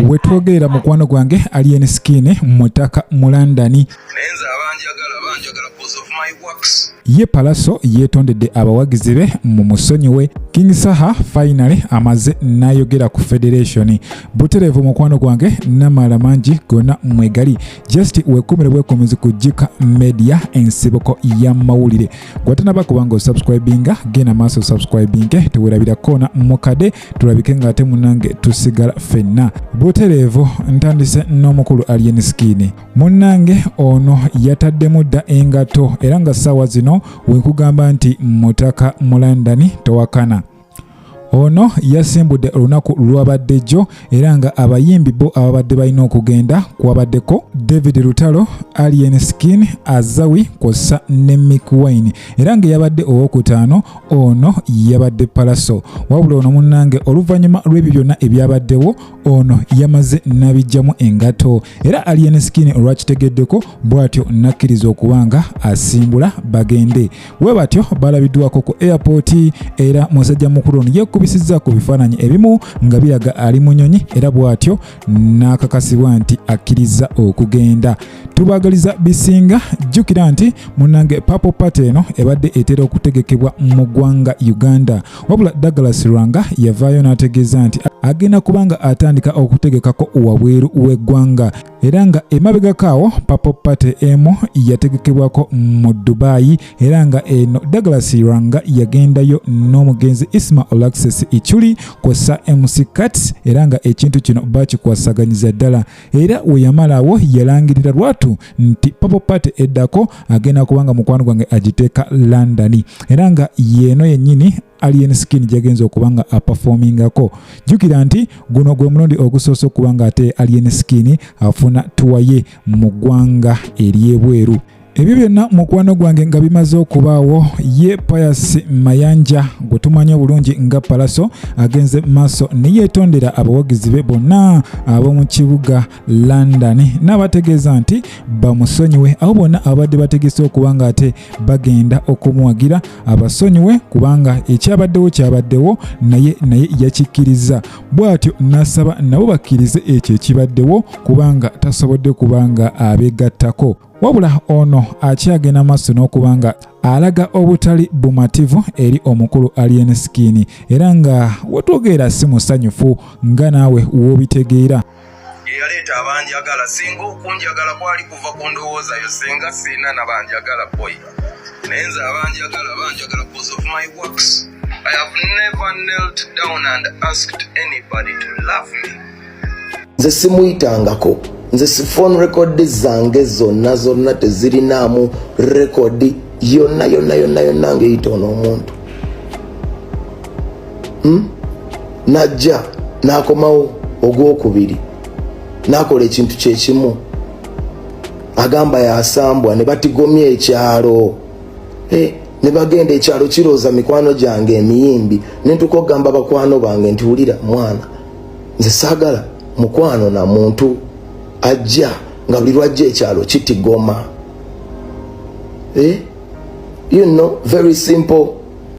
Wetwogera mukwano gwange alien skin mutaka mulandani ye Pallaso yetondedde abawagizi be mu musonyiwe. King Saha finally amaze nayogera ku federation. Buterevu mukwano gwange namala mangi gonna mwegali just wekumire bwekomezi kujika media ensiboko ya mawulire gwatanaba kubanga subscribinga gena maso subscribinge tuwerabira kona mukade tulabike ngate munange tusigala fenna. Buterevu ntandise n'omukulu alien skin munange ono yatadde mudda engato era nga sawa zino wekugamba nti mutaka mulandani towakana. Ono yasimbudde olunaku lwabaddejo era nga abayimbi bo ababadde balina okugenda kwabaddeko David Lutalo, Alien Skin, Azawi kw'ossa ne Mick Wine era nga yabadde owokutaano ono yabadde Pallaso. Wabula ono munnange oluvannyuma lw'ebyo byonna ebyabaddewo ono yamaze nabijjamu engato era Alien Skin olwakitegeddeko bw'atyo nakkiriza okubanga asimbula bagende. Bwe batyo balabiddwako ku airport era musajja mukulu ono kubisiza ku bifaananyi ebimu nga biraga ali munyonyi era bw'atyo n'akakasibwa nti akkiriza okugenda. Tubagaliza bisinga jjukira nti munnange Purple Party eno ebadde etera okutegekebwa mu ggwanga Uganda. Wabula Douglas Lwanga yavaayo n'ategeeza nti agenda kubanga atandika okutegekako wabweru w'eggwanga era nga emabegakaawo Purple Party emu yategekebwako mu Dubai era nga eno Douglas Lwanga yagendayo n'omugenzi Isma Olaxes Ichuli kw'ossa MC Cuts era nga ekintu kino bakikwasaganyiza ddala era we yamalaawo yalangirira lwatu nti Purple Party eddako agenda kubanga mukwano gwange agiteeka London era nga yeeno yennyini Alien Skin jagenza okubanga aperformingako. Jukira nti guno gwe mulundi ogusoose okubanga ate Alien Skin afuna tuwaye mu ggwanga ery'ebweru. Ebyo byonna mukwano gwange nga bimaze okubaawo ye Pius Mayanja gwe tumanyi bulungi nga Pallaso agenze maaso ne yeetondera abawagizi be bonna ab'omu kibuga London n'abategeeza nti bamusonyiwe aho bonna abadde bategese okubanga ate bagenda okumuwagira abasonyiwe kubanga ekyabaddewo kyabaddewo naye yakikkiriza. Bw'atyo n'asaba nabo bakkirize ekyo ekibaddewo kubanga tasobodde kubanga abeegattako. Wabula ono akyagenda maaso n'okubanga alaga obutali bumativu eri omukulu Alien Skin era nga wetwogera si musanyufu nga naawe w'obitegeera. Yaleeta abanjagala singa okunjagala kwali kuva ku ndowooza yo senga sina nabanjagala boy naye nze abanjagala because of my works. I have never knelt down and asked anybody to love me. Nze simuyitangako. Nze phone record zange zonna tezirinaamu record yonna ngeyitoona omuntu. Najja n'akomawo ogwokubiri n'akola ekintu kyekimu agamba yasambwa ne batigomya ekyalo ne bagenda ekyalo kirooza mikwano gyange emiyimbi ne ntukogamba bakwano bange nti wulira mwana nze saagala mukwano na muntu ajja nga buli lwajja ekyalo kitigoma. You know, very simple.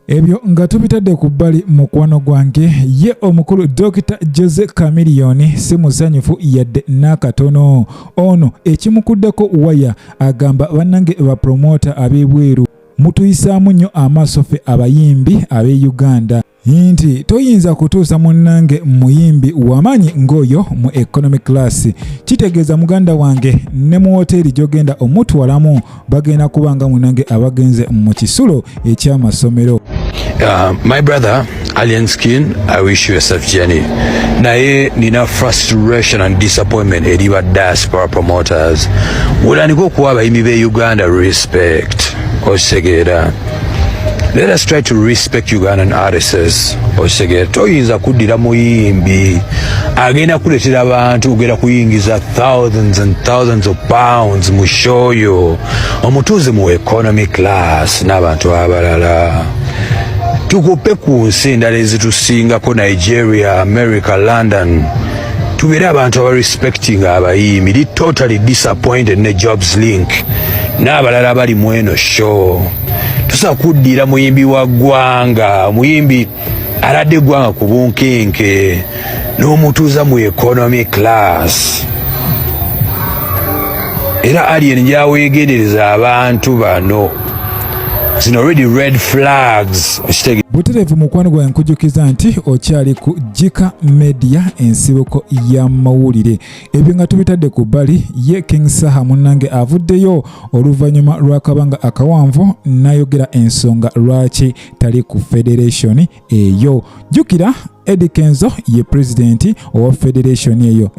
Ebyo nga tubitadde ku bbali mukwano gwange ye omukulu Dr. Jose Chameleon si musanyufu yadde n'akatono. Ono ekimukuddeko waya agamba bannange bapromota ab'ebweru mutuyisaamu nnyo amaaso ffe abayimbi ab'e Uganda nti toyinza kutuusa munnange muyimbi wamanyi ng'oyo mu economy class. Kitegeeza muganda wange ne mu hoteri gy'ogenda omutwalamu bagenda kubanga munnange abagenze mu kisulo eky'amasomero. My brother Alien Skin, I wish you a safe journey. Naye nina frustration and disappointment eri ba diaspora promoters. Wulaniko okuwa abayimbi b'e Uganda respect. Osegeera. Let us try to respect Ugandan artists. Osegeera toyinza kuddira muyimbi agenda kuleetera abantu ogenda kuyingiza thousands and thousands of pounds mu show yo omutuuze mu economy class n'abantu abalala. Tukupe ku nsi endala ezitusingako Nigeria, America, London. Tubeere abantu abarespecting abayimbi. Li totally disappointed ne Jobs Link n'abalala bali mu eno show. Tusa kuddira muyimbi wa ggwanga, muyimbi aladde eggwanga ku bunkenke n'omutuuza mu economy class. Era alien gyaweegendereza abantu bano zino already red flags. Butereevu mukwano gwa nkujjukiza nti okyali ku KIKA media ensibuko ya mawulire. Ebyo nga tubitadde ku bbali ye King Saha munnange avuddeyo oluvannyuma lw'akabanga akawanvu n'ayogera ensonga lwaki tali ku federation eyo. Jjukira Eddie Kenzo ye president owa federation eyo.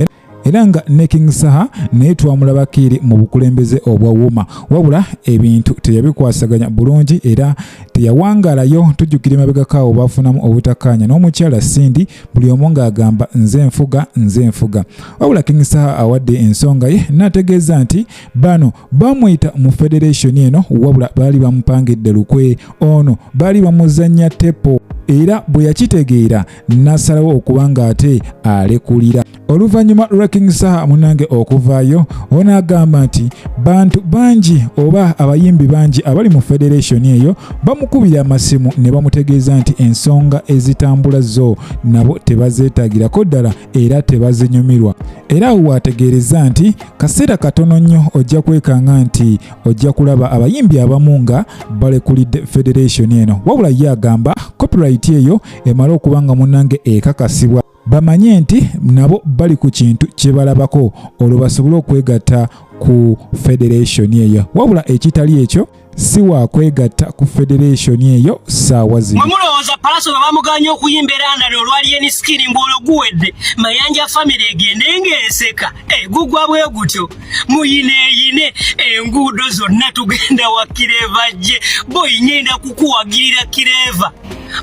Era nga ne King Saha naye twamulabakiri mu bukulembeze obwa Wuma, wabula ebintu teyabikwasaganya bulungi era teyawangalayo. Tujjukira emabegakaawo bafunamu obutakkaanya n'omukyala Sindi, buli omu ng'agamba nze nfuga. Wabula King Saha awadde ensonga ye n'ategeeza nti bano bamuyita mu federation eno, wabula baali bamupangidde lukwe, ono baali bamuzannya tepo. Era bwe yakitegeera n'asalawo okuba ng'ate alekulira. Oluvannyuma lwa King Saha munnange okuvaayo, ono agamba nti bantu bangi oba abayimbi bangi abali mu federation eyo bamukubira amasimu ne bamutegeeza nti ensonga ezitambula zo nabo tebazeetaagirako ddala era tebazinyumirwa. Era waategeereza nti kaseera katono nnyo ojja kwekanga nti ojja kulaba abayimbi abamu nga balekulidde federation eno, wabula ye agamba copyright eyo emala okubanga munnange ekakasibwa, bamanye nti nabo bali ku kintu kye balabako olwo basobole okwegatta ku federation eyo, wabula ekitali ekyo si wa kwegatta ku federation eyo saawa zino. Mulowooza Pallaso bamuganya okuyimba erandana olwali skini ng'olwo guwedde Mayanja family egende ng'eseka gugwa bwe gutyo muyineeyine enguudo zonna tugenda wa Kireva gye boyi ngenda kukuwagirira Kireva.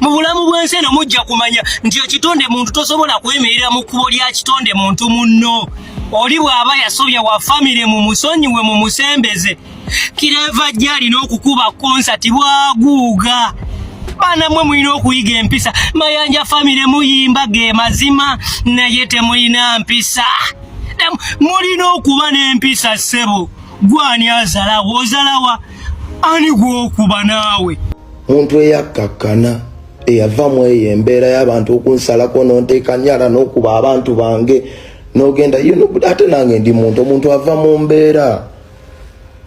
Mu bulamu bw'ensi eno mujja kumanya nti ekitonde muntu tosobola kwemerera mu kkubo lya kitonde muntu munno. Oli bw'aba yasobya wa family mu musonyiwe mu musembeze, Kireva gye alina okukuba konsati bwaguuga. Baana mmwe mulina okuyiga empisa. Mayanja family muyimba ge mazima naye temulina mpisa. Mulina okuba n'empisa ssebo. Gwani azalawa ozalawa ani gw'okuba naawe. Muntu eyakkakkana eyavamu eyo embeera y'abantu okunsalako n'onteeka nyala n'okuba abantu bange n'ogenda ate nange ndi omuntu ava mu mbeera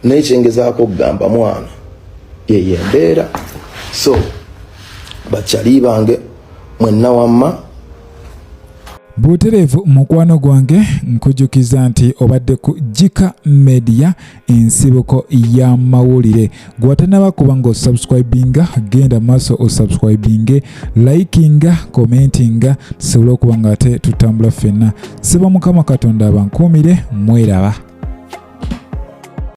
n'ekyengezaako okugamba mwana yeyo embeera. So bakyali bange mwenna wamma, butereevu mukwano gwange nkujjukiza nti obadde ku KIKA media ensibuko ya mawulire. Gwatanaba kuba nga osubscribinga genda maaso osubscribinge, likinga, commentinga tusobole okuba nga ate tutambula ffenna. Siba Mukama Katonda abankuumire, mweraba.